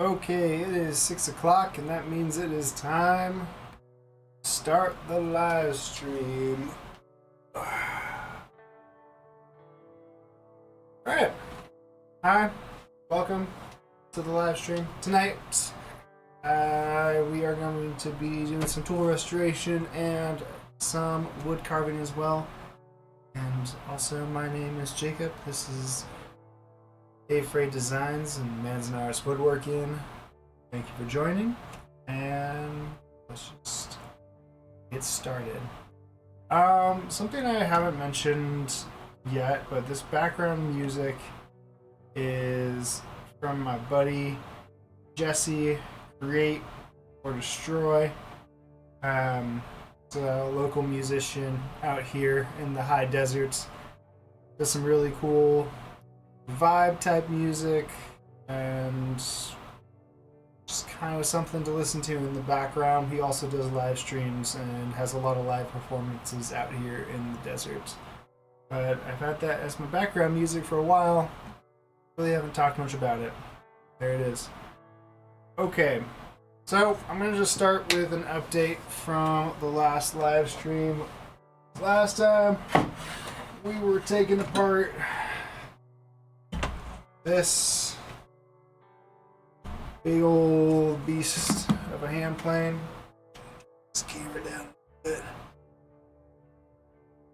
Okay, it is 6 o'clock, and that means it is time to start the live stream. Alright, hi, welcome to the live stream. Tonight, we are going to be doing some tool restoration and some wood carving as well. And also, my name is Jacob. This is Afraid Designs and Manzanares Woodworking. Thank you for joining, and let's just get started. Something I haven't mentioned yet, but this background music is from my buddy Jesse, Create or Destroy. It's a local musician out here in the high deserts. Does some really cool vibe type music and just kind of something to listen to in the background. He also does live streams and has a lot of live performances out here in the desert. But I've had that as my background music for a while. Really haven't talked much about it. There it is. Okay, so I'm going to just start with an update from the last live stream. Last time we were taking apart this big old beast of a hand plane. This camera down a bit.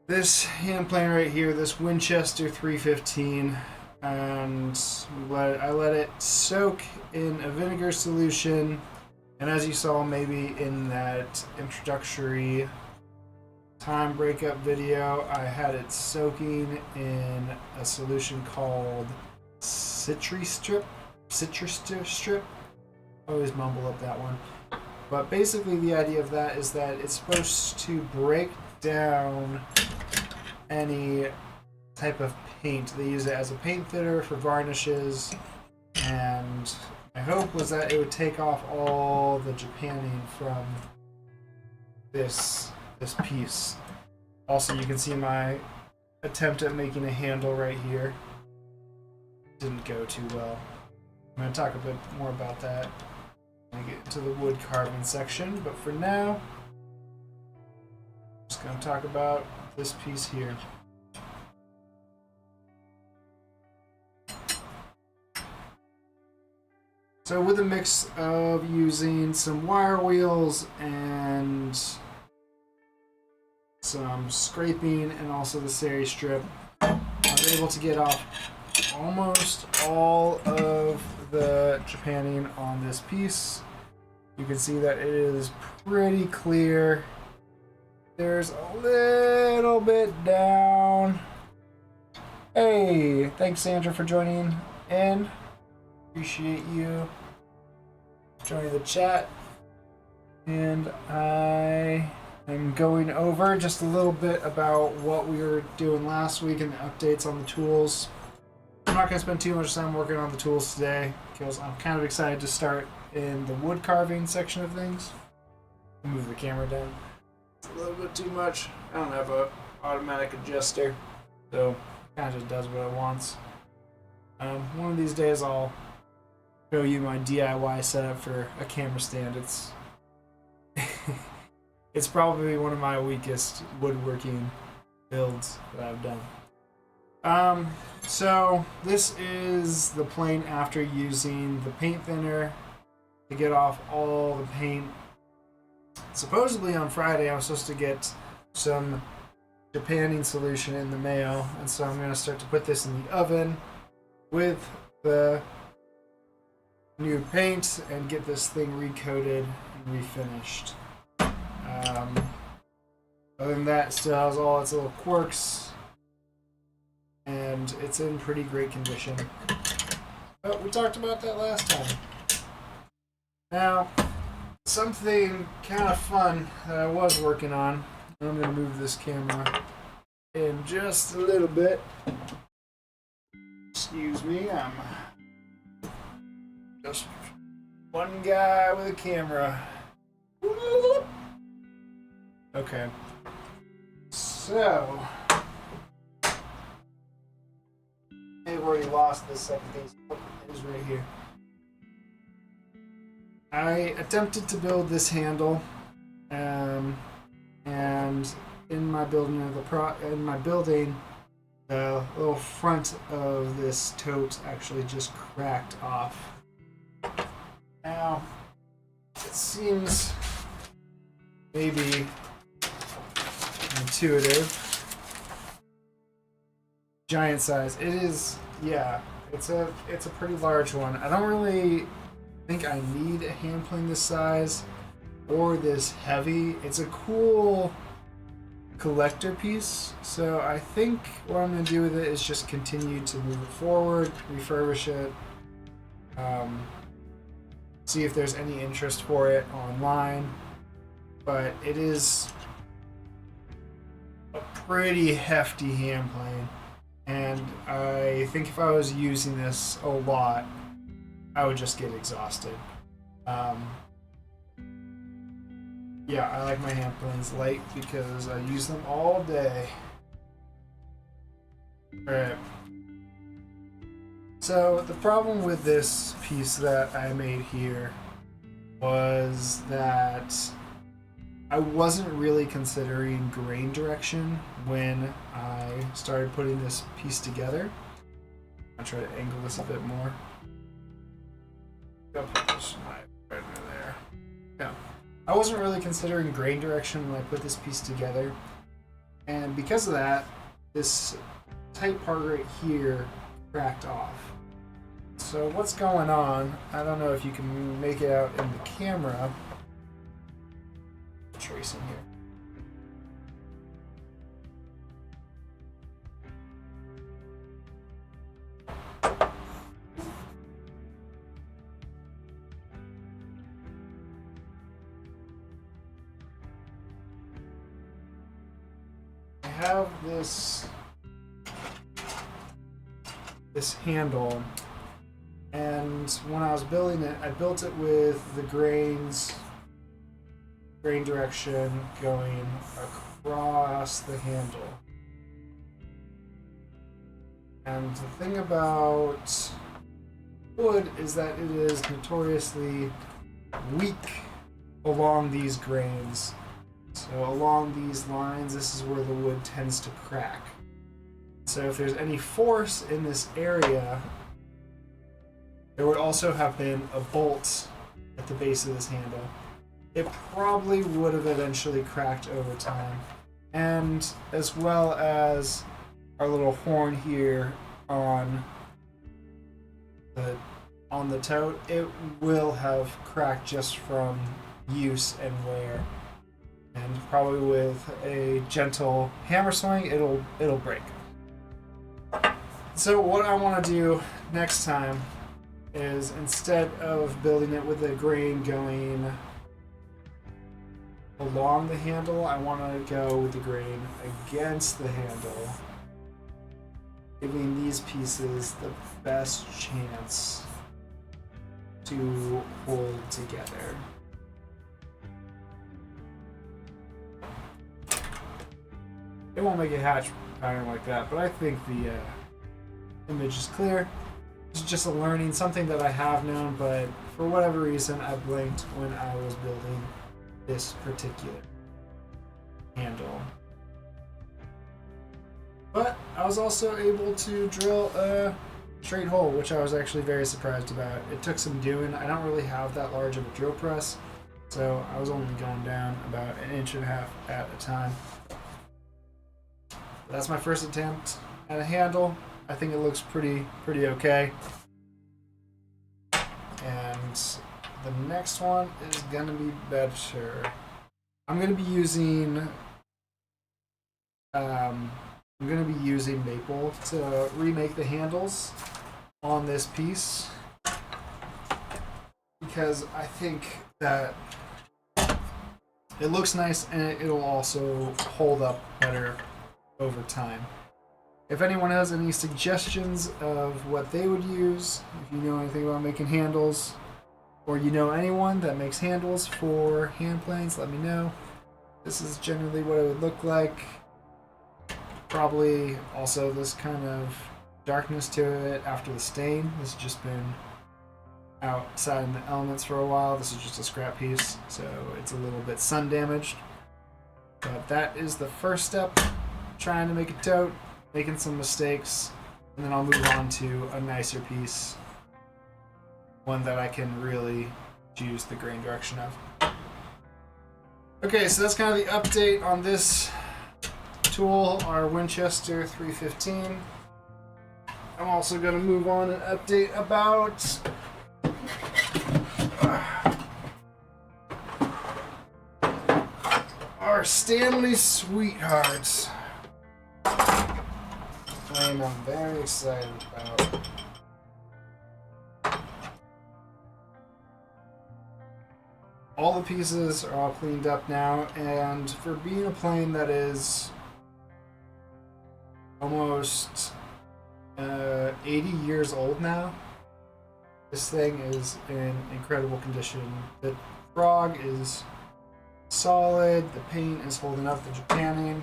This hand plane right here, this Winchester 315, and I let it soak in a vinegar solution, and as you saw maybe in that introductory time breakup video, I had it soaking in a solution called Citrus Strip. Always mumble up that one. But basically the idea of that is that it's supposed to break down any type of paint. They use it as a paint thinner for varnishes, and my hope was that it would take off all the Japanning from this piece. Also, you can see my attempt at making a handle right here didn't go too well. I'm going to talk a bit more about that when I get into the wood carving section, but for now, I'm just going to talk about this piece here. So with a mix of using some wire wheels and some scraping and also the seri strip, I was able to get off almost all of the Japanning on this piece. You can see that it is pretty clear. There's a little bit down. Hey, thanks Sandra for joining in. Appreciate you joining the chat. And I am going over just a little bit about what we were doing last week and the updates on the tools. I'm not going to spend too much time working on the tools today because I'm kind of excited to start in the wood carving section of things. I'll move the camera down. It's a little bit too much. I don't have an automatic adjuster, so it kind of just does what it wants. One of these days I'll show you my DIY setup for a camera stand. It's probably one of my weakest woodworking builds that I've done. So this is the plane after using the paint thinner to get off all the paint. Supposedly on Friday I was supposed to get some Japanning solution in the mail, and so I'm going to start to put this in the oven with the new paint and get this thing recoated and refinished. Other than that, it still has all its little quirks, and it's in pretty great condition. But we talked about that last time. Now, something kind of fun that I was working on. I'm going to move this camera in just a little bit. Excuse me, I'm just one guy with a camera. Okay. So, I've already lost this second piece. Oh, it is right here. I attempted to build this handle, and in my building the little front of this tote actually just cracked off. Now, it seems maybe intuitive. Giant size. It is, yeah. It's a pretty large one. I don't really think I need a hand plane this size or this heavy. It's a cool collector piece, so I think what I'm going to do with it is just continue to move it forward, refurbish it, see if there's any interest for it online. But it is a pretty hefty hand plane, and I think if I was using this a lot, I would just get exhausted. Yeah, I like my hand planes light because I use them all day. Alright. So the problem with this piece that I made here was that I wasn't really considering grain direction when I started putting this piece together. I'll try to angle this a bit more. I'll put this right under there. Yeah. I wasn't really considering grain direction when I put this piece together. And because of that, this tight part right here cracked off. So what's going on? I don't know if you can make it out in the camera. Tracing here. I have this handle, and when I was building it, I built it with the grain direction going across the handle. And the thing about wood is that it is notoriously weak along these grains. So along these lines, this is where the wood tends to crack. So if there's any force in this area, there would also have been a bolt at the base of this handle. It probably would have eventually cracked over time. And as well as our little horn here on the tote, it will have cracked just from use and wear. And probably with a gentle hammer swing, it'll break. So what I want to do next time is, instead of building it with a grain going along the handle, I want to go with the grain against the handle, giving these pieces the best chance to hold together. It won't make a hatch pattern like that, but I think the image is clear. It's just a learning, something that I have known, but for whatever reason I blinked when I was building this particular handle. But I was also able to drill a straight hole, which I was actually very surprised about. It took some doing. I don't really have that large of a drill press, so I was only going down about 1.5 inches at a time. But that's my first attempt at a handle. I think it looks pretty okay. And the next one is gonna be better. I'm gonna be using maple to remake the handles on this piece, because I think that it looks nice and it'll also hold up better over time. If anyone has any suggestions of what they would use, if you know anything about making handles, or you know anyone that makes handles for hand planes, let me know. This is generally what it would look like. Probably also this kind of darkness to it after the stain. This has just been outside in the elements for a while. This is just a scrap piece, so it's a little bit sun damaged. But that is the first step. Trying to make a tote, making some mistakes, and then I'll move on to a nicer piece. One that I can really choose the grain direction of. Okay, so that's kind of the update on this tool, our Winchester 315. I'm also going to move on and update about our Stanley Sweethearts. I'm very excited about. All the pieces are all cleaned up now, and for being a plane that is almost 80 years old now, this thing is in incredible condition. The frog is solid, the paint is holding up the Japanning.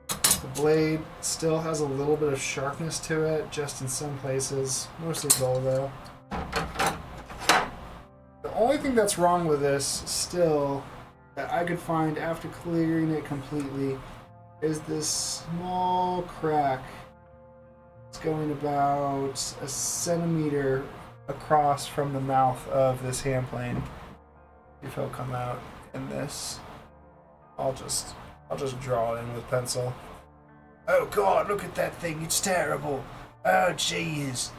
The blade still has a little bit of sharpness to it, just in some places, mostly dull though. The only thing that's wrong with this still that I could find after clearing it completely is this small crack. It's going about a centimeter across from the mouth of this hand plane. If it'll come out in this, I'll just draw it in with pencil. Oh God, look at that thing, it's terrible. Oh jeez.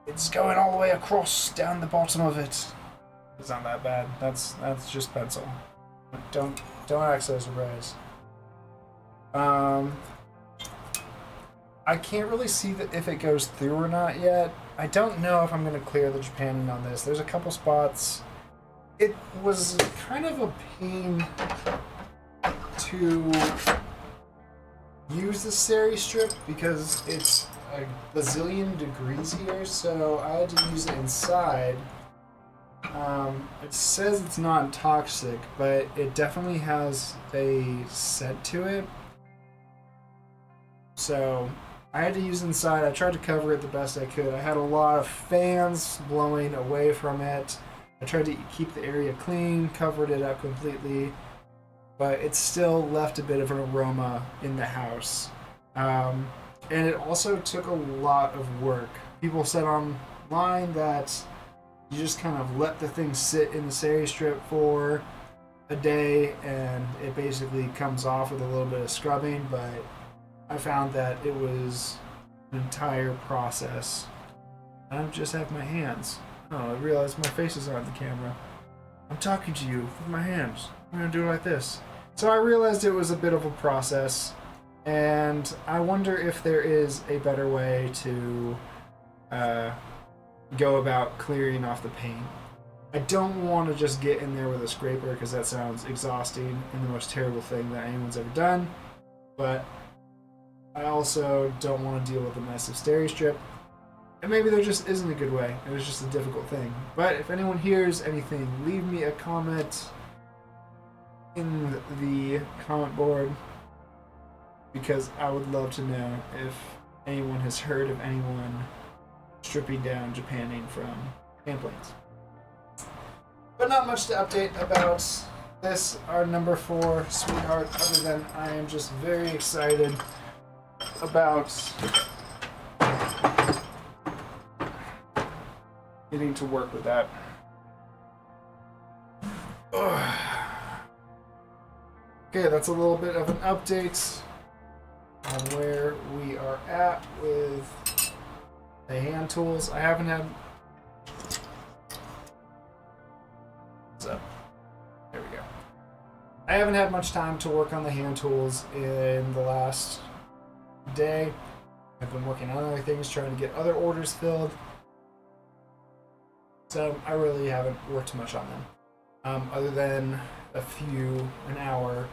It's going all the way across down the bottom of it. It's not that bad. That's just pencil. Don't act so surprised. I can't really see that if it goes through or not yet. I don't know if I'm gonna clear the Japanning on this. There's a couple spots. It was kind of a pain to use the seri strip because it's a bazillion degrees here, so I had to use it inside. It says it's not toxic, but it definitely has a scent to it. So I had to use it inside. I tried to cover it the best I could. I had a lot of fans blowing away from it. I tried to keep the area clean, covered it up completely, but it still left a bit of an aroma in the house. And it also took a lot of work. People said online that you just kind of let the thing sit in the seri strip for a day and it basically comes off with a little bit of scrubbing, but I found that it was an entire process. I just have my hands. Oh, I realized my face is on the camera. I'm talking to you with my hands. I'm gonna do it like this. So I realized it was a bit of a process, and I wonder if there is a better way to go about clearing off the paint. I don't want to just get in there with a scraper because that sounds exhausting and the most terrible thing that anyone's ever done, but I also don't want to deal with the mess of seri strip. And maybe there just isn't a good way. It was just a difficult thing. But if anyone hears anything, leave me a comment in the comment board because I would love to know if anyone has heard of anyone stripping down Japanning from hand planes. But not much to update about this, our number 4 Sweetheart, other than I am just very excited about getting to work with that. Okay, that's a little bit of an update on where we are at with the hand tools. I haven't had... So, there we go. I haven't had much time to work on the hand tools in the last day. I've been working on other things, trying to get other orders filled. So I really haven't worked much on them, other than an hour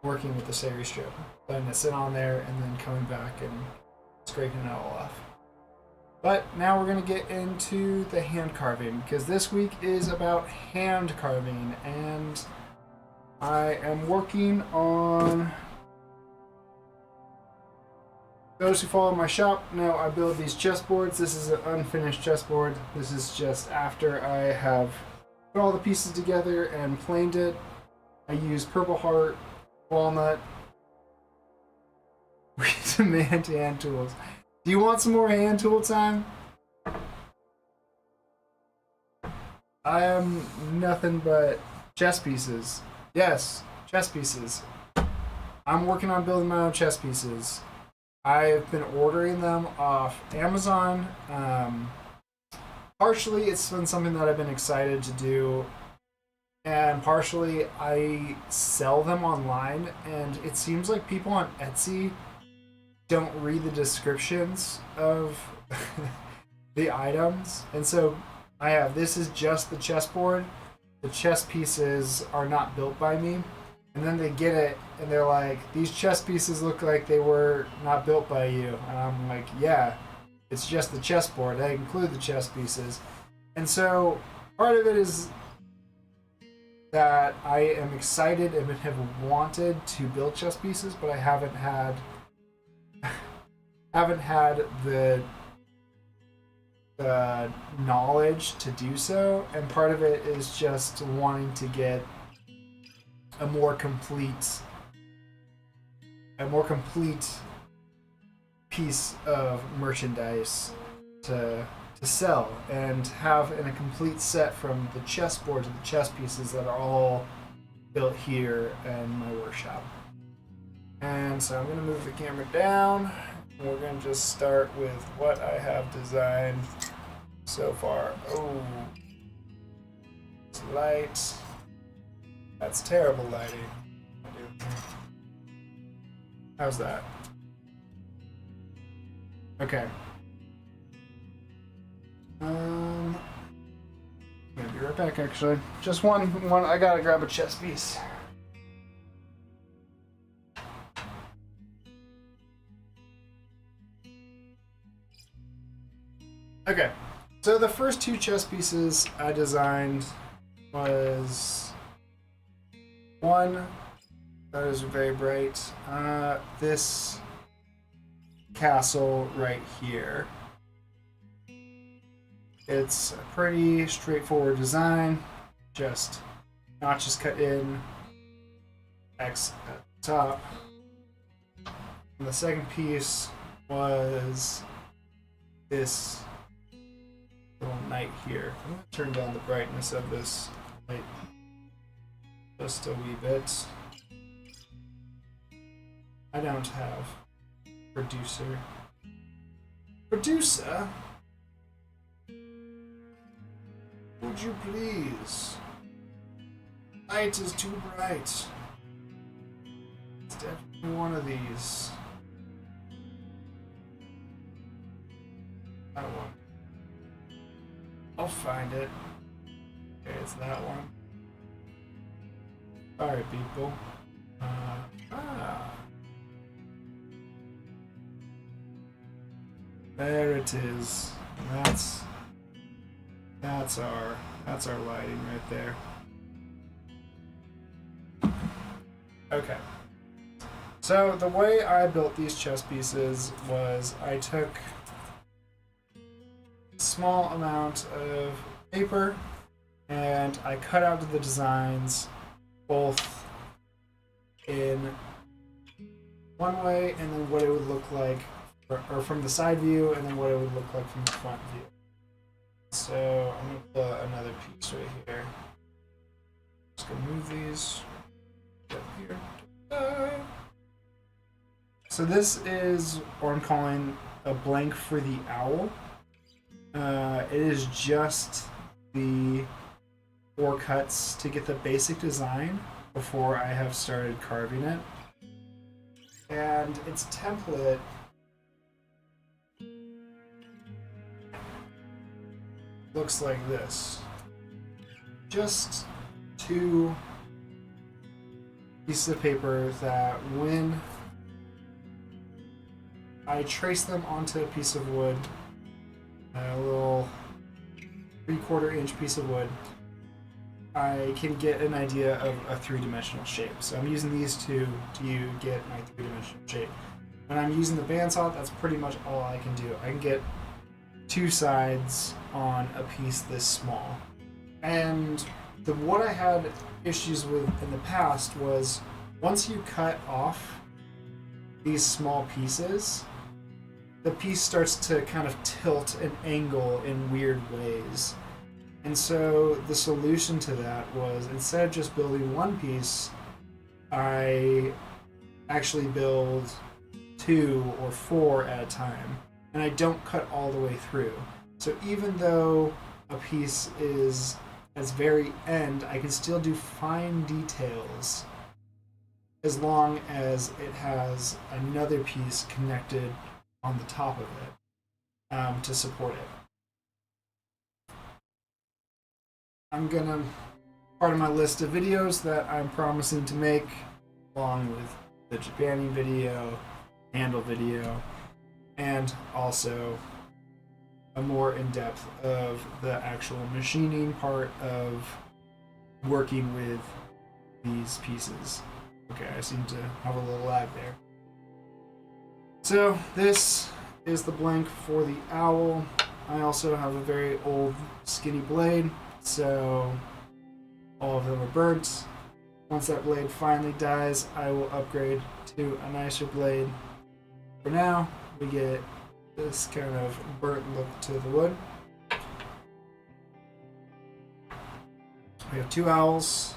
working with the seri strip, letting it sit on there and then coming back and scraping it all off. But now we're going to get into the hand carving, because this week is about hand carving, and I am working on Those who follow my shop know I build these chessboards. This is an unfinished chessboard. This is just after I have put all the pieces together and planed it. I use Purple Heart, Walnut, demand hand tools. Do you want some more hand tool time? I am nothing but chess pieces. Yes, chess pieces. I'm working on building my own chess pieces. I've been ordering them off Amazon. Partially, it's been something that I've been excited to do, and partially, I sell them online, and it seems like people on Etsy don't read the descriptions of the items, and so I have this is just the chessboard. The chess pieces are not built by me. And then they get it, and they're like, these chess pieces look like they were not built by you. And I'm like, yeah, it's just the chessboard. I include the chess pieces. And so part of it is that I am excited and have wanted to build chess pieces, but I haven't had the knowledge to do so. And part of it is just wanting to get a more complete piece of merchandise to sell, and have in a complete set from the chessboard to the chess pieces that are all built here in my workshop. And so I'm going to move the camera down, and we're going to just start with what I have designed so far. Oh, it's light. That's terrible lighting. How's that? Okay. I'm gonna be right back, actually. Just one. I gotta grab a chess piece. Okay. So the first two chess pieces I designed was one that is very bright. This castle right here. It's a pretty straightforward design. Just notches cut in, X at the top. And the second piece was this little knight here. I'm going to turn down the brightness of this light just a wee bit. I don't have producer. Producer? Would you please? Light is too bright. It's definitely one of these. That one. I'll find it. Okay, it's that one. Sorry, people. There it is. That's our lighting right there. Okay. So the way I built these chess pieces was I took a small amount of paper and I cut out the designs both in one way and then what it would look like, or from the side view, and then what it would look like from the front view. So I'm going to put another piece right here. Just going to move these up here. So this is what I'm calling a blank for the owl. It is just the 4 cuts to get the basic design before I have started carving it. And its template looks like this. Just 2 pieces of paper that when I trace them onto a piece of wood, a little 3/4 inch piece of wood, I can get an idea of a 3-dimensional shape. So I'm using these two to get my 3-dimensional shape. when I'm using the bandsaw, that's pretty much all I can do. I can get 2 sides on a piece this small. And what I had issues with in the past was once you cut off these small pieces, the piece starts to kind of tilt and angle in weird ways. And so the solution to that was, instead of just building one piece, I actually build 2 or 4 at a time, and I don't cut all the way through. So even though a piece is at its very end, I can still do fine details as long as it has another piece connected on the top of it to support it. I'm gonna, part of my list of videos that I'm promising to make, along with the Japanning video, handle video, and also a more in-depth of the actual machining part of working with these pieces. Okay, I seem to have a little lag there. So this is the blank for the owl. I also have a very old skinny blade, so all of them are burnt. Once that blade finally dies, I will upgrade to a nicer blade. For now, we get this kind of burnt look to the wood. We have 2 owls.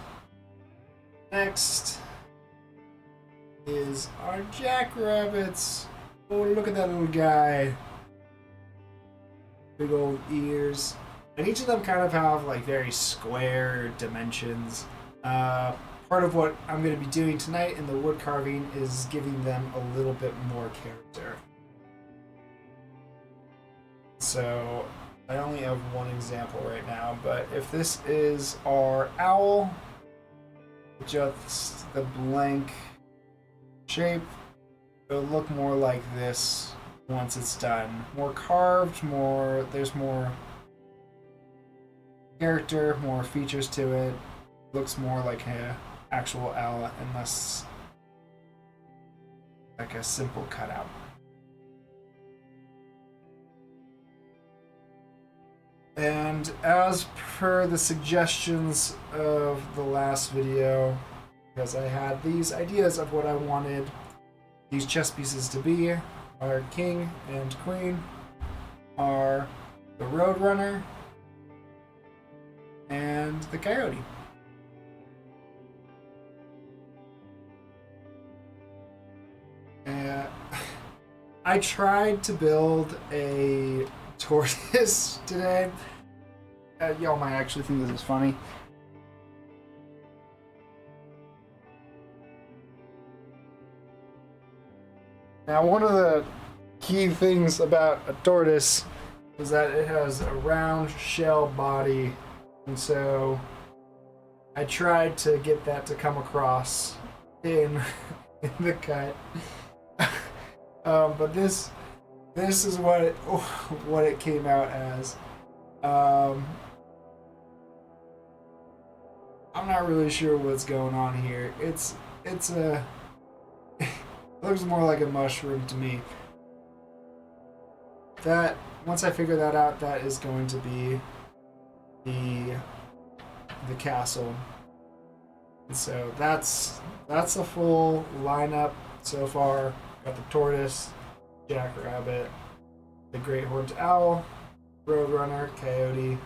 Next is our jackrabbits. Oh, look at that little guy. Big old ears. And each of them kind of have like very square dimensions. Part of what I'm going to be doing tonight in the wood carving is giving them a little bit more character. So I only have one example right now, but if this is our owl, just the blank shape, it'll look more like this once it's done. More carved, there's more character, more features to it. Looks more like an actual owl and less like a simple cutout. And as per the suggestions of the last video, because I had these ideas of what I wanted these chess pieces to be, our king and queen are the Roadrunner and the Coyote. I tried to build a tortoise today. Y'all might actually think this is funny. Now, one of the key things about a tortoise is that it has a round shell body, and so I tried to get that to come across in the cut. But this is what it came out as. I'm not really sure what's going on here. It's a it looks more like a mushroom to me. That once I figure that out, that is going to be the castle. And so that's a full lineup so far. Got the tortoise, jackrabbit, the great horned owl, Roadrunner, coyote,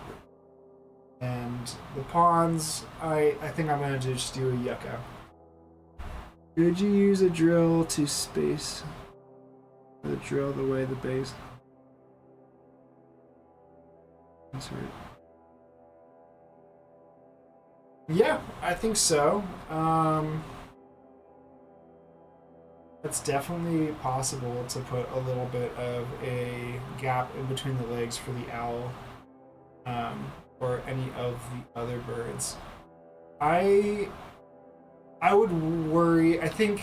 and the pawns. I think I'm gonna just do a yucca. Did you use a drill to space the drill the way the base? That's right. Yeah, I think so. It's definitely possible to put a little bit of a gap in between the legs for the owl, or any of the other birds. I would worry. I think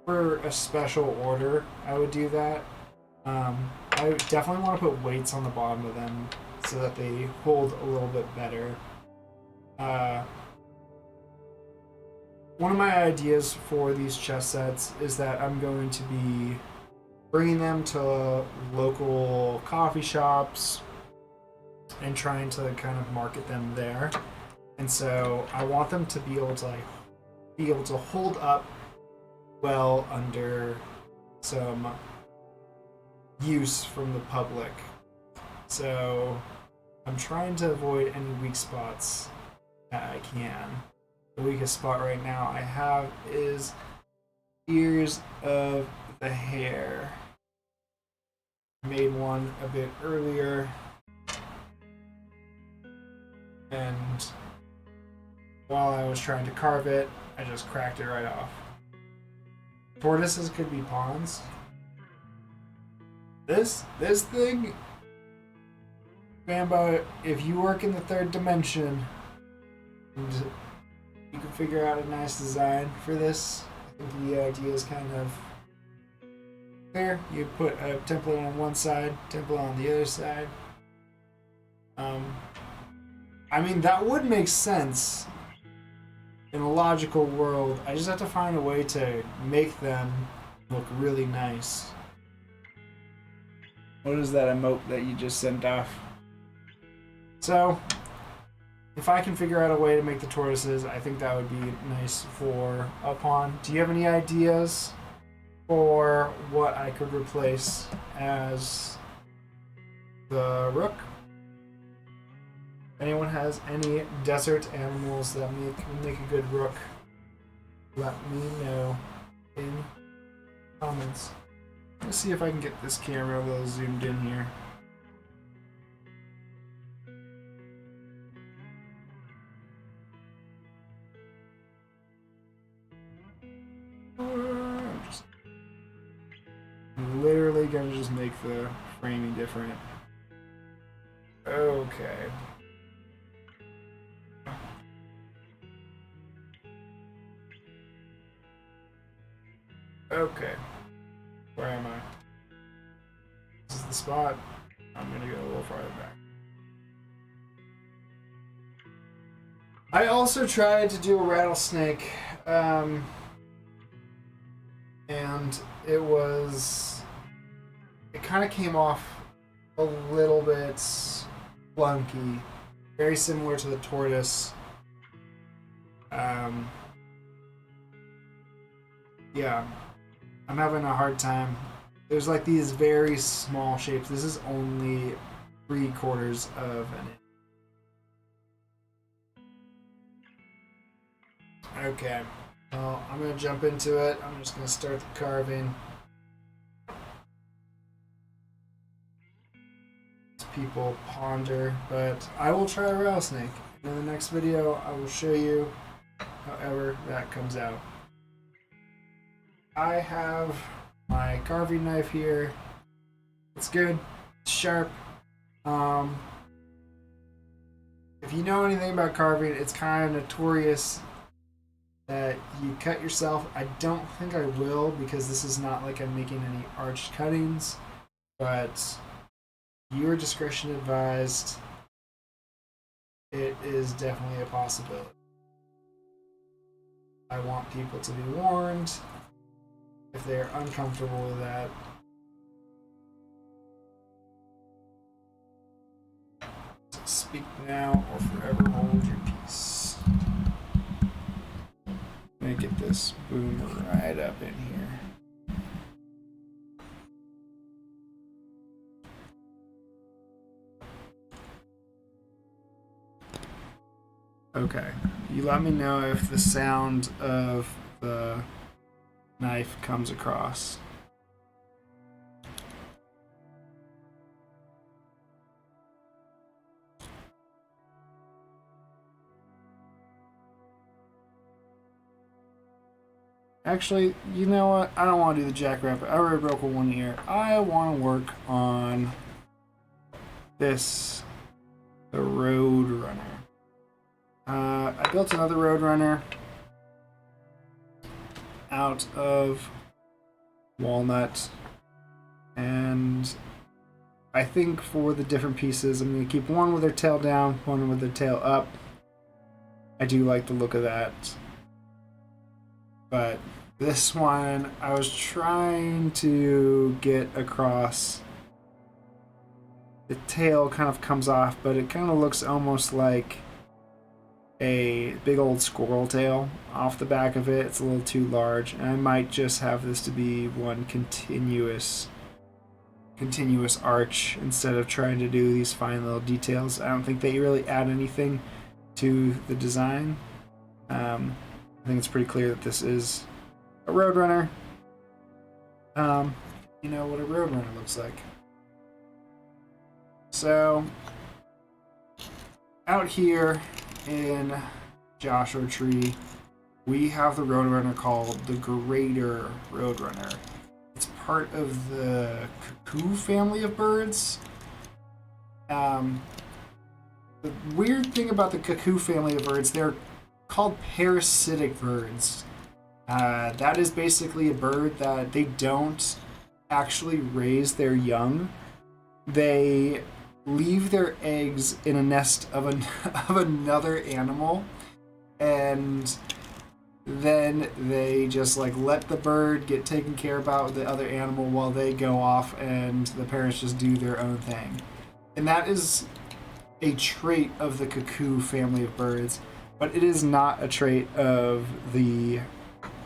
for a special order, I would do that. I definitely want to put weights on the bottom of them so that they hold a little bit better. One of my ideas for these chess sets is that I'm going to be bringing them to local coffee shops and trying to kind of market them there. And so I want them to be able to hold up well under some use from the public. So I'm trying to avoid any weak spots that I can. The weakest spot right now I have is ears of the hair. Made one a bit earlier, and while I was trying to carve it, I just cracked it right off. Tortoises could be pawns. This thing, Bambo, if you work in the third dimension and you can figure out a nice design for this, I think the idea is kind of clear. You put a template on one side, template on the other side. I mean, that would make sense in a logical world. I just have to find a way to make them look really nice. What is that emote that you just sent off? So, if I can figure out a way to make the tortoises, I think that would be nice for a pawn. Do you have any ideas for what I could replace as the rook? Anyone has any desert animals that make a good rook? Let me know in comments. Let's see if I can get this camera a little zoomed in here. I'm literally gonna just make the framing different. Okay. Okay. Where am I? This is the spot. I'm gonna go a little farther back. I also tried to do a rattlesnake, and it kind of came off a little bit clunky, very similar to the tortoise. Yeah, I'm having a hard time. There's like these very small shapes. This is only 3/4 of an inch. Okay, well, I'm gonna jump into it. I'm just gonna start the carving. People ponder, but I will try a rattlesnake. In the next video, I will show you however that comes out. I have my carving knife here. It's good. It's sharp. If you know anything about carving, it's kind of notorious that you cut yourself. I don't think I will, because this is not like I'm making any arched cuttings, but your discretion advised. It is definitely a possibility. I want people to be warned if they are uncomfortable with that. So speak now or forever hold your peace. Let me get this boom right up in here. Okay, you let me know if the sound of the knife comes across. Actually, you know what? I don't want to do the jackrabbit. I already broke one ear. I want to work on this, the Road Runner. I built another Roadrunner out of walnut, and I think for the different pieces, I'm going to keep one with their tail down, one with their tail up. I do like the look of that, but This one, I was trying to get across. The tail kind of comes off, but it kind of looks almost like a big old squirrel tail off the back of it. It's a little too large, and I might just have this to be one continuous arch instead of trying to do these fine little details. I don't think they really add anything to the design. I think it's pretty clear that this is a Roadrunner. You know what a Roadrunner looks like. So, out here in Joshua Tree, we have the Roadrunner called the Greater Roadrunner. It's part of the cuckoo family of birds. The weird thing about the cuckoo family of birds, they're called parasitic birds. That is basically a bird that they don't actually raise their young. They leave their eggs in a nest of another animal, and then they just like let the bird get taken care about with the other animal while they go off and the parents just do their own thing. And that is a trait of the cuckoo family of birds, but it is not a trait of the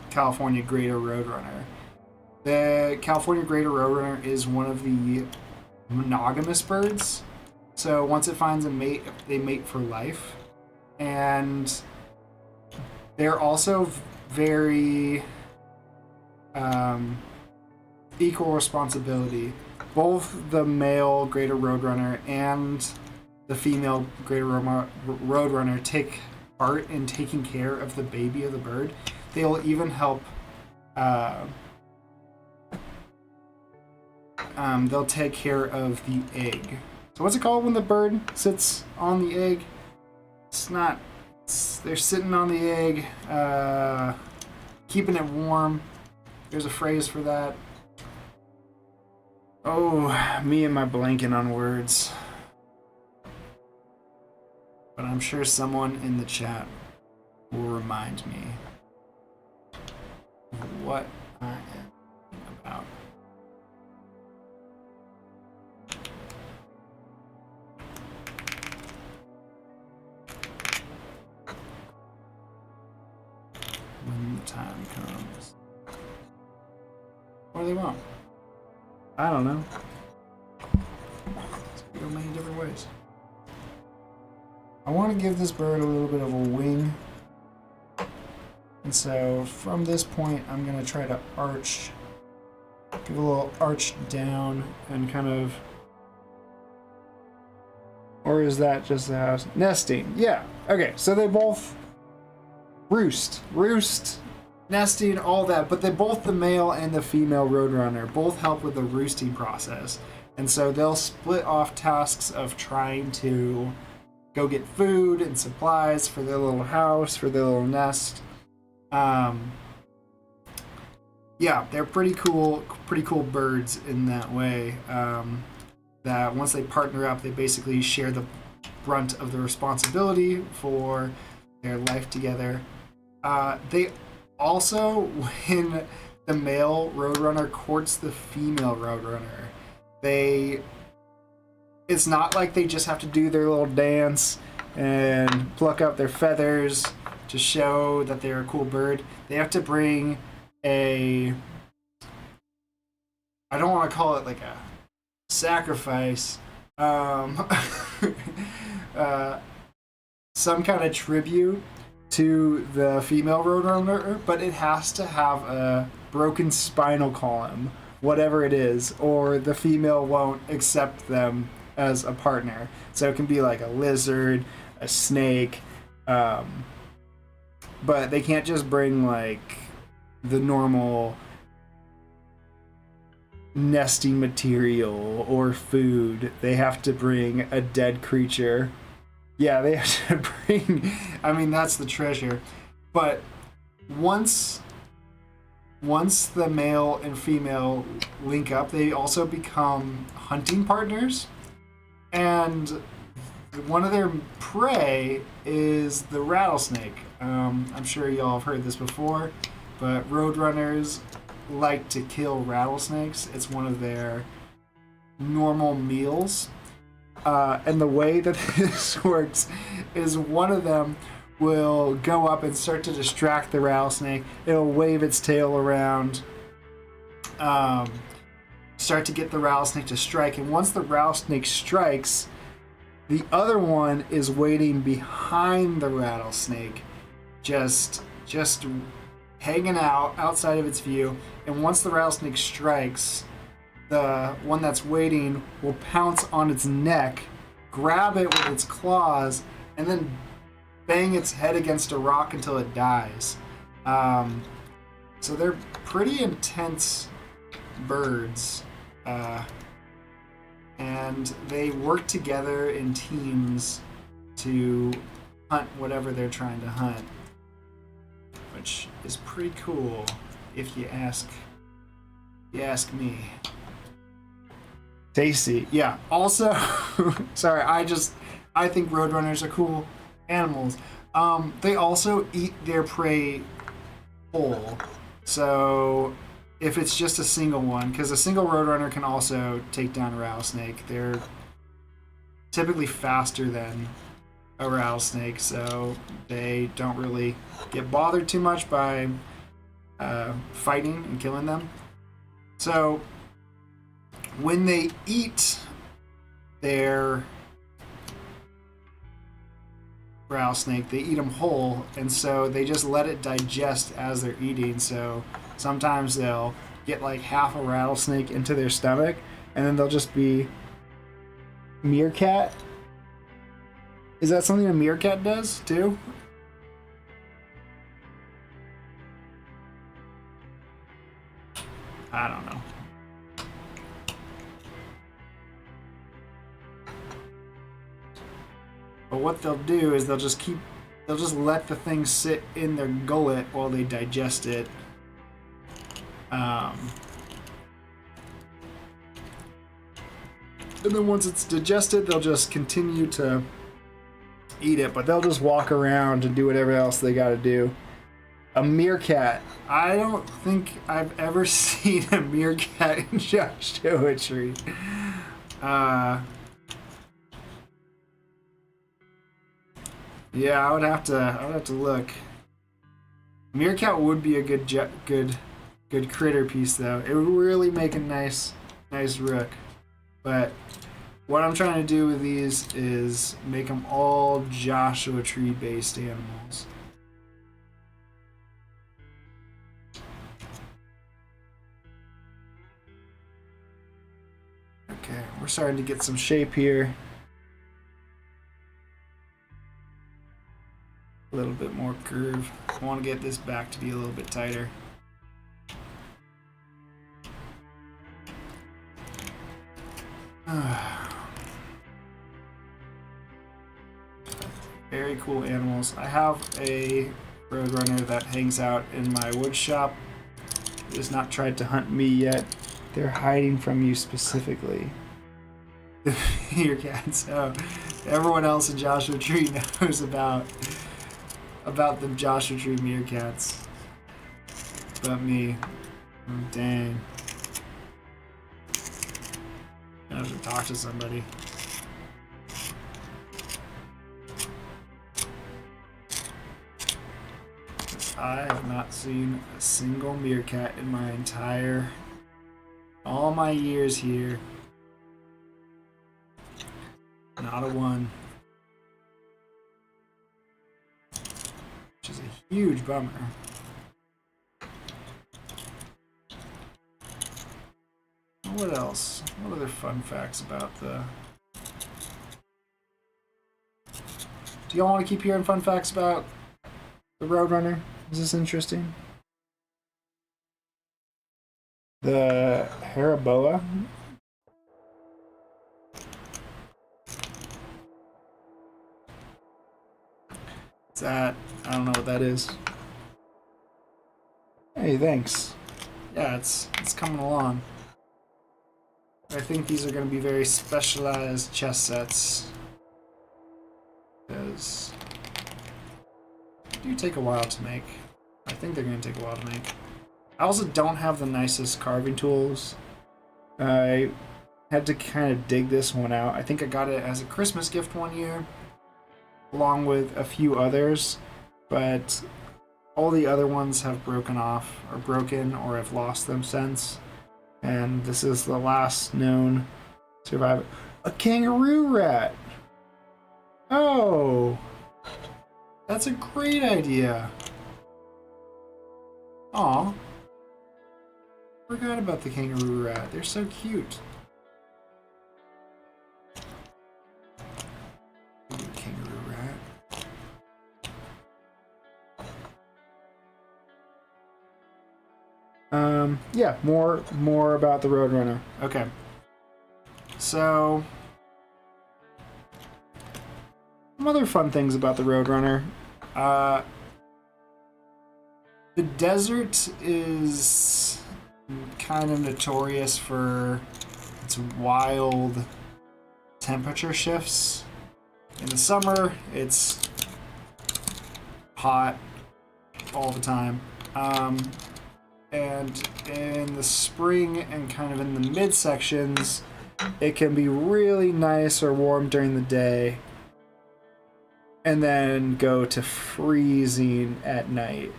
California Greater Roadrunner. The California Greater Roadrunner is one of the monogamous birds. So once it finds a mate, they mate for life. And they're also very equal responsibility. Both the male Greater Roadrunner and the female Greater Roadrunner take part in taking care of the baby of the bird. They'll even help they'll take care of the egg. So what's it called when the bird sits on the egg? They're sitting on the egg, keeping it warm. There's a phrase for that. Oh, me and my blanking on words. But I'm sure someone in the chat will remind me of what I am thinking about. When the time comes. What do they want? I don't know. It's go many different ways. I want to give this bird a little bit of a wing. And so from this point, I'm going to try to arch. Give a little arch down and kind of. Or is that just the house? Nesting. Yeah. Okay. So they both roost, nesting, all that, but they both, the male and the female Roadrunner, both help with the roosting process. And so they'll split off tasks of trying to go get food and supplies for their little house, for their little nest. Yeah, they're pretty cool birds in that way. That once they partner up, they basically share the brunt of the responsibility for their life together. They also, when the male Roadrunner courts the female Roadrunner, it's not like they just have to do their little dance and pluck up their feathers to show that they're a cool bird. They have to bring I don't want to call it like a sacrifice, some kind of tribute to the female Roadrunner, but it has to have a broken spinal column, whatever it is, or the female won't accept them as a partner. So it can be like a lizard, a snake, but they can't just bring like the normal nesting material or food. They have to bring a dead creature. Yeah, they have to bring, I mean, that's the treasure. But once the male and female link up, they also become hunting partners. And one of their prey is the rattlesnake. I'm sure y'all have heard this before. but roadrunners like to kill rattlesnakes. It's one of their normal meals. And the way that this works is one of them will go up and start to distract the rattlesnake. It'll wave its tail around, start to get the rattlesnake to strike. And once the rattlesnake strikes, the other one is waiting behind the rattlesnake, just hanging out outside of its view. And once the rattlesnake strikes, the one that's waiting will pounce on its neck, grab it with its claws, and then bang its head against a rock until it dies. So they're pretty intense birds. And they work together in teams to hunt whatever they're trying to hunt, which is pretty cool if you ask me. Tasty. Yeah. Also, sorry, I think roadrunners are cool animals. They also eat their prey whole. So if it's just a single one, because a single roadrunner can also take down a rattlesnake. They're typically faster than a rattlesnake, so they don't really get bothered too much by fighting and killing them. So when they eat their rattlesnake, they eat them whole, and so they just let it digest as they're eating. So sometimes they'll get like half a rattlesnake into their stomach, and then they'll just be meerkat. Is that something a meerkat does too? I don't know. But what they'll do is they'll just let the thing sit in their gullet while they digest it. And then once it's digested, they'll just continue to eat it, but they'll just walk around and do whatever else they gotta do. A meerkat. I don't think I've ever seen a meerkat in Joshua Tree. Yeah, I would have to look. Meerkat would be a good critter piece though. It would really make a nice rook. But what I'm trying to do with these is make them all Joshua Tree based animals. Okay, we're starting to get some shape here. A little bit more curve. I want to get this back to be a little bit tighter. Very cool animals. I have a roadrunner that hangs out in my wood shop. It has not tried to hunt me yet. They're hiding from you specifically. The meerkats. So everyone else in Joshua Tree knows about the Joshua Tree meerkats. But me. Dang. I have to talk to somebody. I have not seen a single meerkat in my all my years here. Not a one. Which is a huge bummer. What else? What other fun facts about the... Do y'all want to keep hearing fun facts about the Roadrunner? Is this interesting? The Haraboa. Is that... I don't know what that is. Hey, thanks. Yeah, it's coming along. I think these are going to be very specialized chess sets. Because they do take a while to make. I think they're going to take a while to make. I also don't have the nicest carving tools. I had to kind of dig this one out. I think I got it as a Christmas gift one year, along with a few others, but all the other ones have broken off, or broken, or I've lost them since. And this is the last known survivor. A kangaroo rat! Oh! That's a great idea! Aw. Forgot about the kangaroo rat. They're so cute. Kangaroo rat. Yeah, more about the Roadrunner. Okay. So, some other fun things about the Roadrunner. The desert is kind of notorious for its wild temperature shifts. In the summer, it's hot all the time. And in the spring and kind of in the midsections, it can be really nice or warm during the day and then go to freezing at night.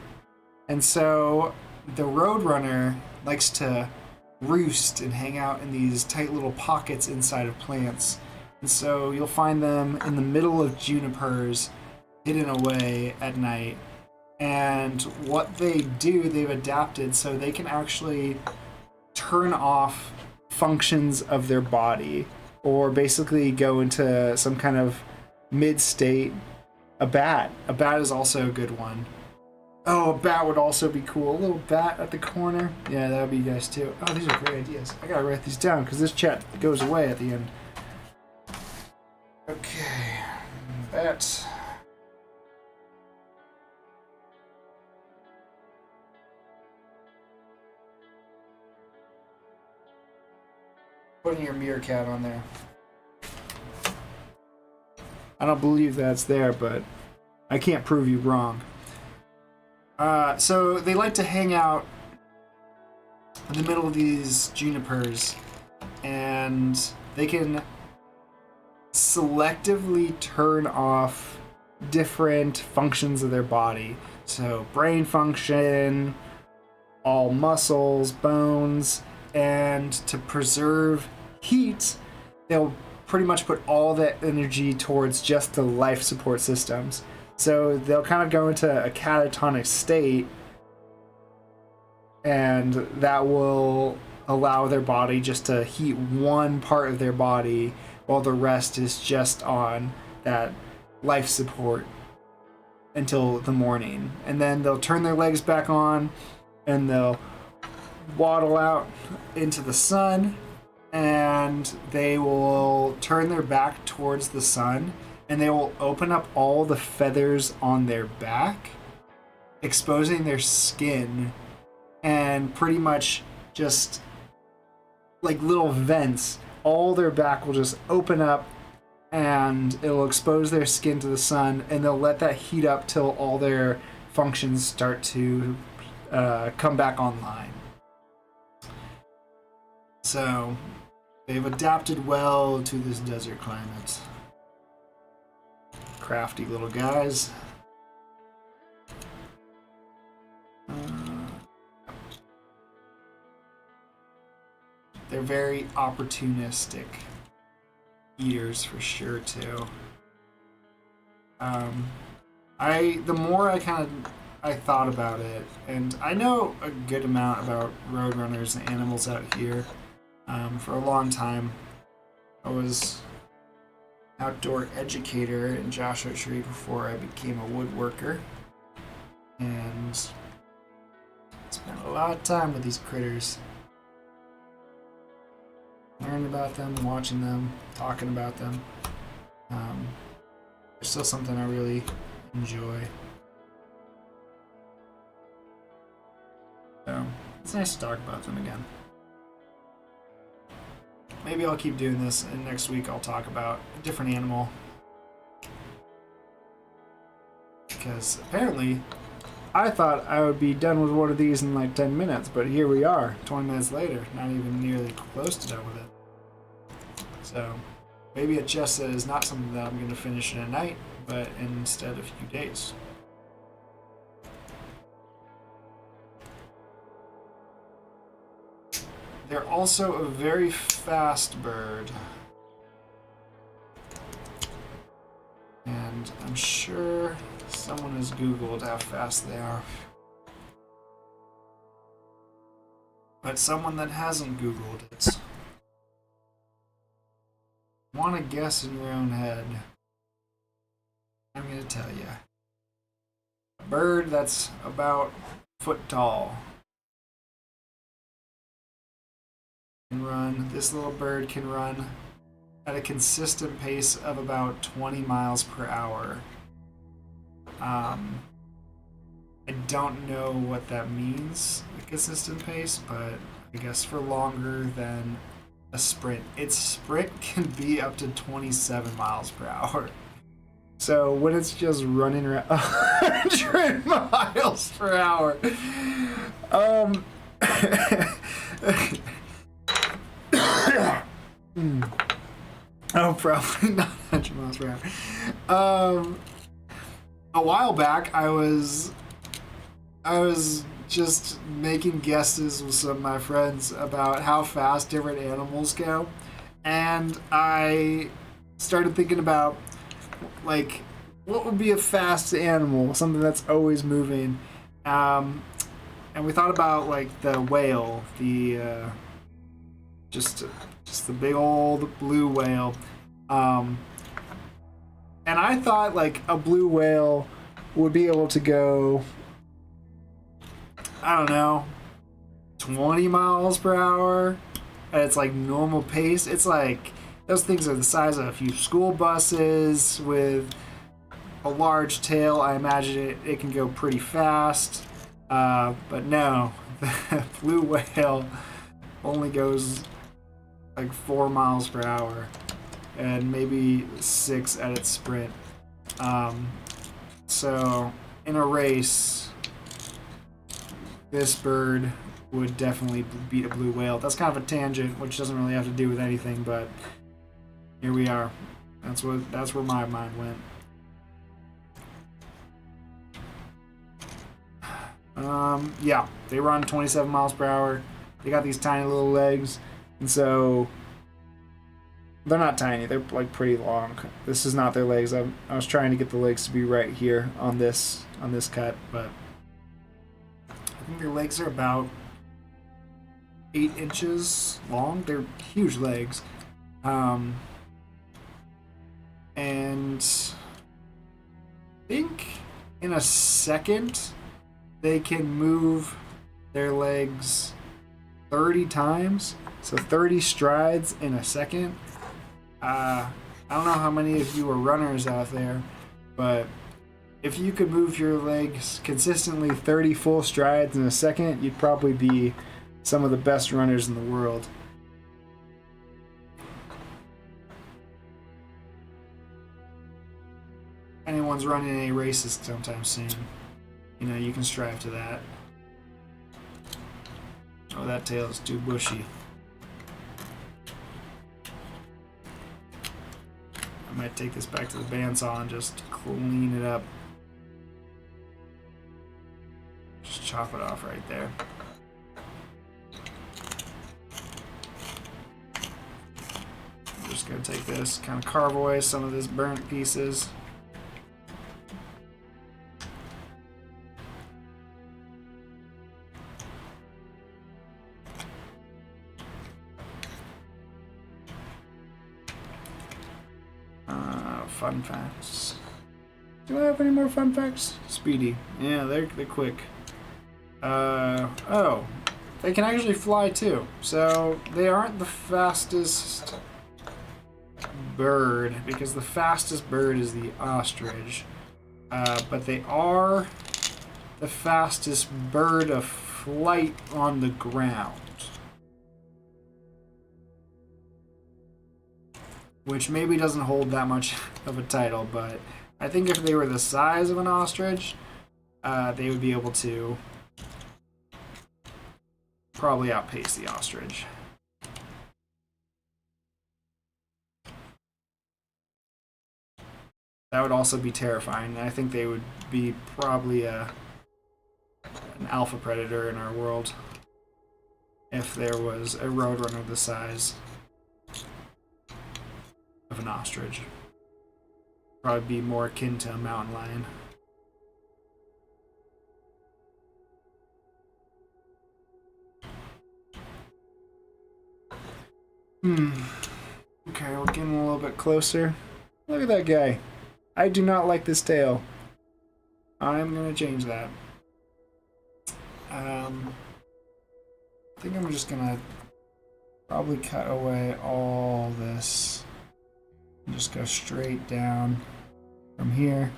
And so the Roadrunner likes to roost and hang out in these tight little pockets inside of plants. And so you'll find them in the middle of junipers, hidden away at night. And what they do, they've adapted so they can actually turn off functions of their body, or basically go into some kind of mid-state. A bat is also a good one. Oh, a bat would also be cool. A little bat at the corner. Yeah, that would be nice too. Oh, these are great ideas. I gotta write these down because this chat goes away at the end. Okay, bat. Putting your meerkat on there. I don't believe that's there, but I can't prove you wrong. So they like to hang out in the middle of these junipers, and they can selectively turn off different functions of their body. So brain function, all muscles, bones, and to preserve heat, they'll pretty much put all that energy towards just the life support systems. So they'll kind of go into a catatonic state, and that will allow their body just to heat one part of their body while the rest is just on that life support until the morning. And then they'll turn their legs back on and they'll waddle out into the sun, and they will turn their back towards the sun, and they will open up all the feathers on their back, exposing their skin, and pretty much just like little vents. All their back will just open up, and it'll expose their skin to the sun, and they'll let that heat up till all their functions start to come back online. So they've adapted well to this desert climate. Crafty little guys. They're very opportunistic eaters for sure too. The more I thought about it, and I know a good amount about roadrunners and animals out here. For a long time, I was outdoor educator in Joshua Tree before I became a woodworker, and spent a lot of time with these critters, learning about them, watching them, talking about them. It's still something I really enjoy. So it's nice to talk about them again. Maybe I'll keep doing this, and next week I'll talk about a different animal. Because apparently I thought I would be done with one of these in like 10 minutes, but here we are, 20 minutes later, not even nearly close to done with it. So maybe a chest set is not something that I'm going to finish in a night, but instead a few days. They're also a very fast bird. And I'm sure someone has Googled how fast they are. But someone that hasn't Googled it. Want to guess in your own head? I'm going to tell you. A bird that's about a foot tall. Can run. This little bird can run at a consistent pace of about 20 miles per hour. I don't know what that means, a consistent pace, but I guess for longer than a sprint. Its sprint can be up to 27 miles per hour. So when it's just running around 100 miles per hour, oh, probably not 100 miles per hour. A while back, I was just making guesses with some of my friends about how fast different animals go, and I started thinking about like what would be a fast animal, something that's always moving, and we thought about like the whale, the just the big old blue whale. And I thought like a blue whale would be able to go, I don't know, 20 miles per hour at its like normal pace. It's like those things are the size of a few school buses with a large tail. I imagine it can go pretty fast. But no, the blue whale only goes like 4 miles per hour and maybe 6 at its sprint. So in a race, this bird would definitely beat a blue whale. That's kind of a tangent, which doesn't really have to do with anything, but here we are. That's where my mind went. Yeah, they run 27 miles per hour. They got these tiny little legs, and so they're not tiny. They're like pretty long. This is not their legs. I was trying to get the legs to be right here on this cut, but I think their legs are about 8 inches long. They're huge legs, and I think in a second they can move their legs 30 times. So 30 strides in a second. I don't know how many of you are runners out there, but if you could move your legs consistently 30 full strides in a second, you'd probably be some of the best runners in the world. Anyone's running any races sometime soon, you know, you can strive to that. Oh, that tail is too bushy. I might take this back to the bandsaw and just clean it up. Just chop it off right there. I'm just gonna take this, kind of carve away some of this burnt pieces. Fun facts. Do I have any more fun facts? Speedy. Yeah, they're quick. Oh, they can actually fly too. So they aren't the fastest bird, because the fastest bird is the ostrich. But they are the fastest bird of flight on the ground. Which maybe doesn't hold that much of a title, but I think if they were the size of an ostrich, they would be able to probably outpace the ostrich. That would also be terrifying. I think they would be probably an alpha predator in our world if there was a roadrunner the size of an ostrich. Probably be more akin to a mountain lion. Okay, we're getting a little bit closer. Look at that guy. I do not like this tail. I'm gonna change that. I think I'm just gonna probably cut away all this and just go straight down from here.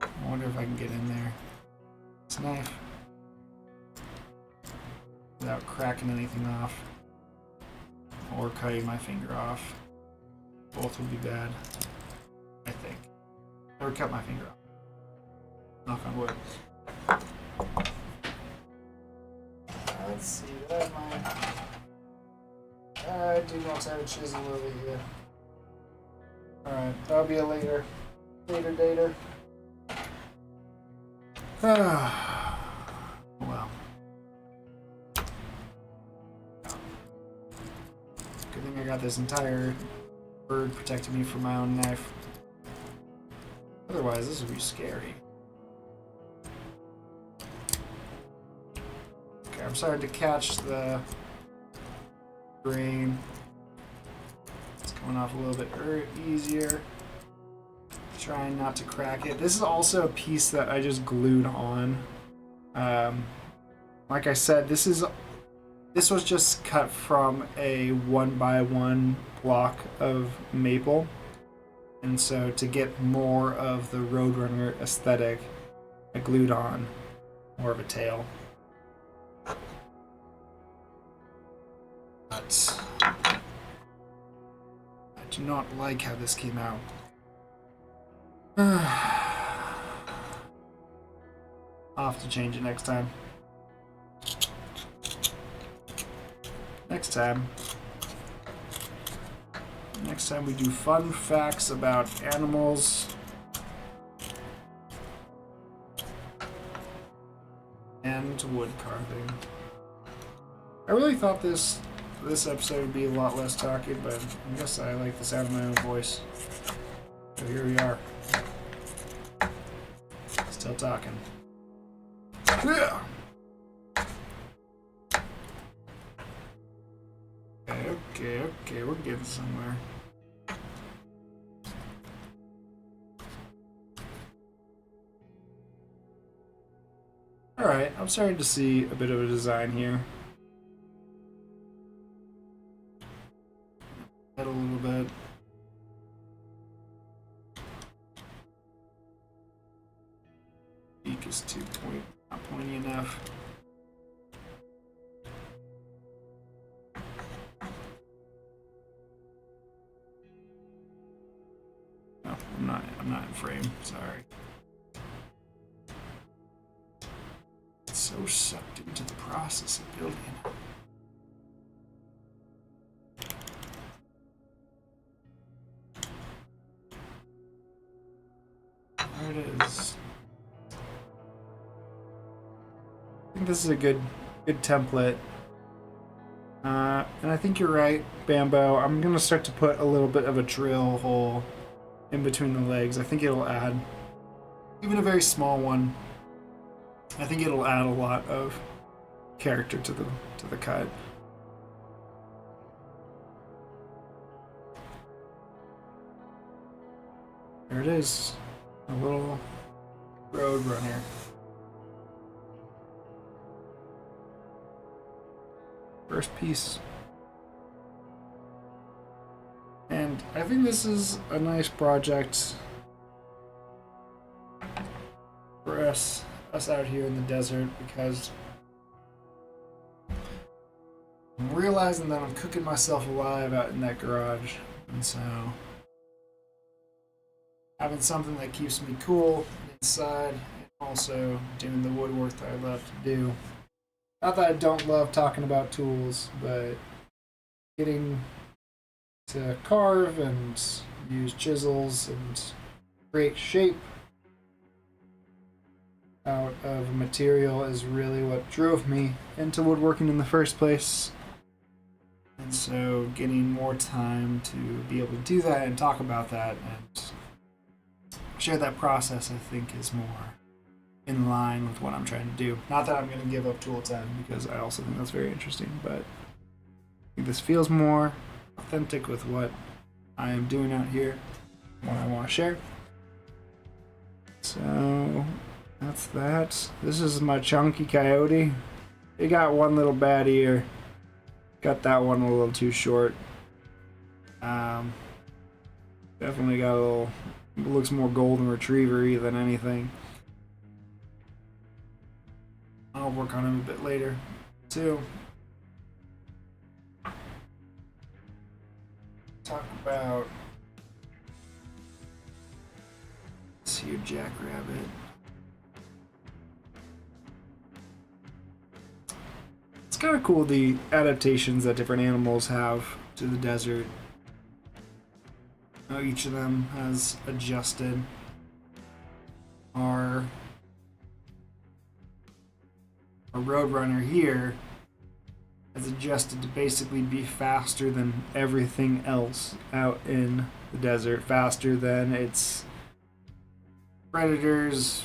I wonder if I can get in there. This knife. Without cracking anything off. Or cutting my finger off. Both would be bad, I think. Or cut my finger off. Knock on wood. Let's see, that might... I do not have a chisel over here. Alright, that'll be a later dater. Well. Good thing I got this entire bird protecting me from my own knife. Otherwise, this would be scary. Okay, I'm starting to catch the grain. It's coming off a little bit easier. Trying not to crack it. This is also a piece that I just glued on. Like I said, this was just cut from a 1x1 block of maple. And so to get more of the Roadrunner aesthetic, I glued on more of a tail. But I do not like how this came out. I'll have to change it next time. Next time we do fun facts about animals and wood carving. I really thought this episode would be a lot less talking, but I guess I like the sound of my own voice. So here we are. Still talking. Yeah. Okay, we're getting somewhere. Alright, I'm starting to see a bit of a design here. Head a little bit. Beak is not pointy enough. No, I'm not in frame, sorry. It's so sucked into the process of building. There it is. I think this is a good template. And I think you're right, Bambo. I'm gonna start to put a little bit of a drill hole in between the legs. I think it'll add, even a very small one, I think it'll add a lot of character to the cut. There it is. A little Roadrunner. First piece. And I think this is a nice project for us out here in the desert, because I'm realizing that I'm cooking myself alive out in that garage, and so having something that keeps me cool inside also doing the woodwork that I love to do. Not that I don't love talking about tools, but getting to carve and use chisels and create shape out of material is really what drove me into woodworking in the first place. And so getting more time to be able to do that and talk about that and share that process, I think, is more in line with what I'm trying to do. Not that I'm going to give up tool time, because I also think that's very interesting, but I think this feels more authentic with what I am doing out here, what I want to share. So that's that. This is my chunky coyote. It got one little bad ear. Got that one a little too short. Definitely got a little, looks more golden retriever-y than anything. I'll work on him a bit later too. Talk about this here jackrabbit. It's kind of cool the adaptations that different animals have to the desert. How each of them has adjusted. Our roadrunner here has adjusted to basically be faster than everything else out in the desert, faster than its predators,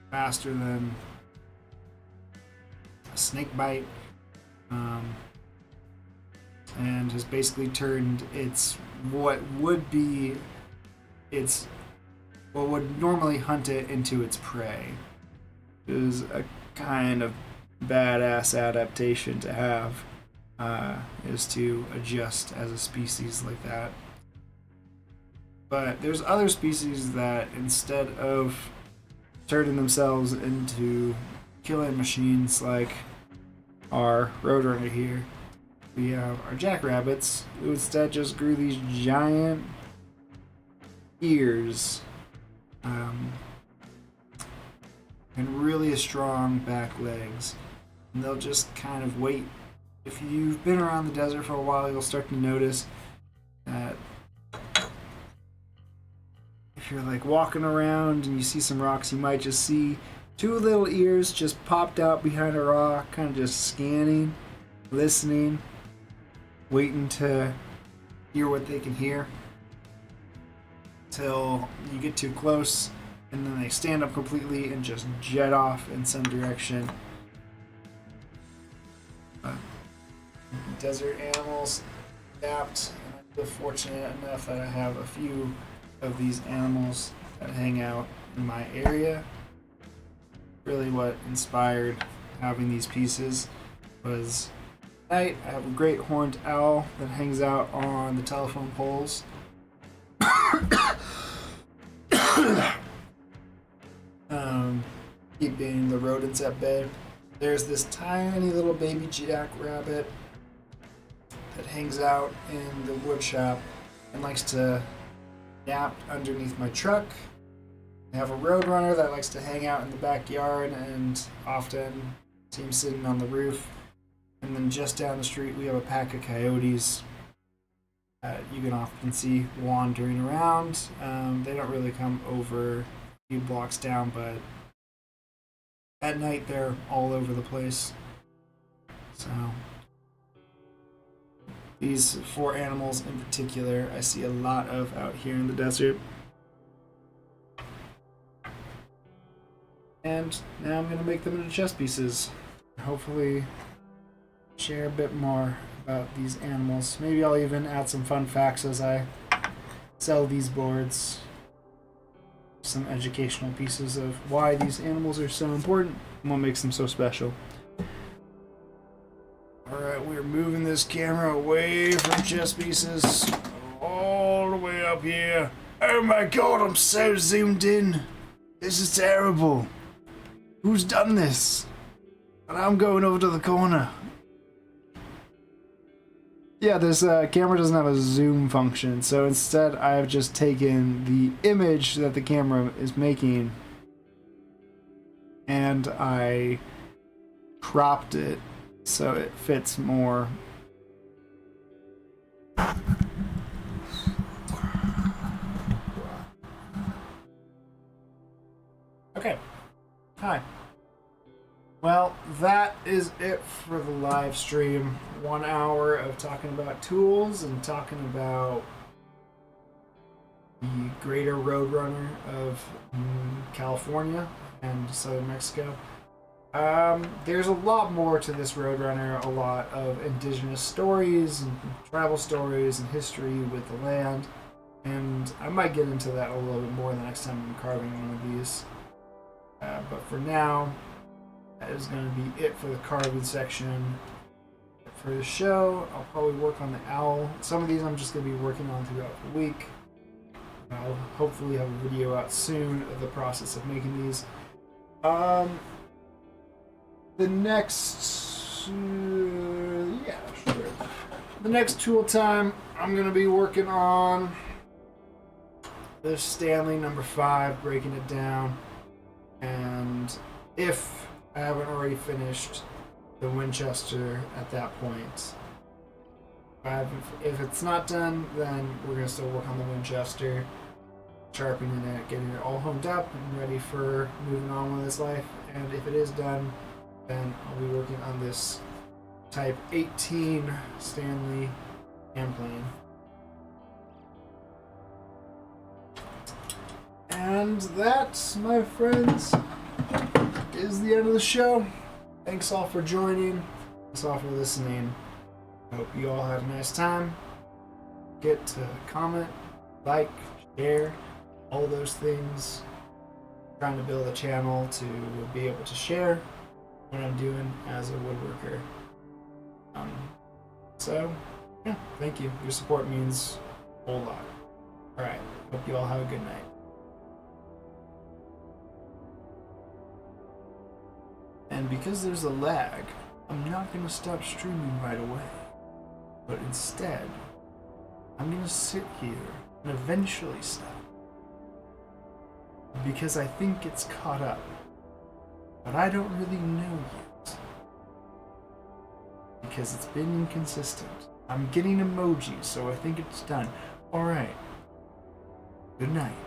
faster than a snake bite, and has basically turned what would normally hunt it into its prey. It is a kind of badass adaptation to have, is to adjust as a species like that. But there's other species that, instead of turning themselves into killing machines like our roadrunner here, we have our jackrabbits, who instead just grew these giant ears, and really strong back legs. And they'll just kind of wait. If you've been around the desert for a while, you'll start to notice that if you're like walking around and you see some rocks, you might just see two little ears just popped out behind a rock, kind of just scanning, listening, waiting to hear what they can hear, till you get too close, and then they stand up completely and just jet off in some direction. Desert animals adapt, and I feel fortunate enough that I have a few of these animals that hang out in my area. Really what inspired having these pieces was tonight I have a great horned owl that hangs out on the telephone poles. Keeping the rodents at bay. There's this tiny little baby jackrabbit that hangs out in the wood shop and likes to nap underneath my truck. I have a roadrunner that likes to hang out in the backyard and often seems sitting on the roof. And then just down the street we have a pack of coyotes that you can often see wandering around. They don't really come over a few blocks down, but at night they're all over the place. So these four animals in particular I see a lot of out here in the desert. And now I'm going to make them into chess pieces. Hopefully share a bit more about these animals. Maybe I'll even add some fun facts as I sell these boards. Some educational pieces of why these animals are so important and what makes them so special. Alright, we're moving this camera away from chess pieces. All the way up here. Oh my god, I'm so zoomed in. This is terrible. Who's done this? And I'm going over to the corner. Yeah, this camera doesn't have a zoom function, so instead I've just taken the image that the camera is making and I cropped it so it fits more. Okay. Hi. Well, that is it for the live stream. 1 hour of talking about tools and talking about the greater Roadrunner of California and southern Mexico. There's a lot more to this Roadrunner, a lot of indigenous stories and travel stories and history with the land, and I might get into that a little bit more the next time I'm carving one of these. But for now, that is going to be it for the carving section. For the show, I'll probably work on the owl. Some of these I'm just going to be working on throughout the week. I'll hopefully have a video out soon of the process of making these. The next... yeah, sure. The next tool time, I'm going to be working on the Stanley number 5, breaking it down. And if I haven't already finished the Winchester at that point, if it's not done, then we're going to still work on the Winchester, sharpening it, getting it all honed up and ready for moving on with this life. And if it is done, then I'll be working on this Type 18 Stanley hand plane. And that, my friends, is the end of the show. Thanks all for joining. Thanks all for listening. I hope you all had a nice time. Get to comment, like, share, all those things. I'm trying to build a channel to be able to share what I'm doing as a woodworker. So, yeah, thank you. Your support means a whole lot. Alright, hope you all have a good night. And because there's a lag, I'm not going to stop streaming right away. But instead, I'm going to sit here and eventually stop. Because I think it's caught up. But I don't really know yet. Because it's been inconsistent. I'm getting emojis, so I think it's done. Alright. Good night.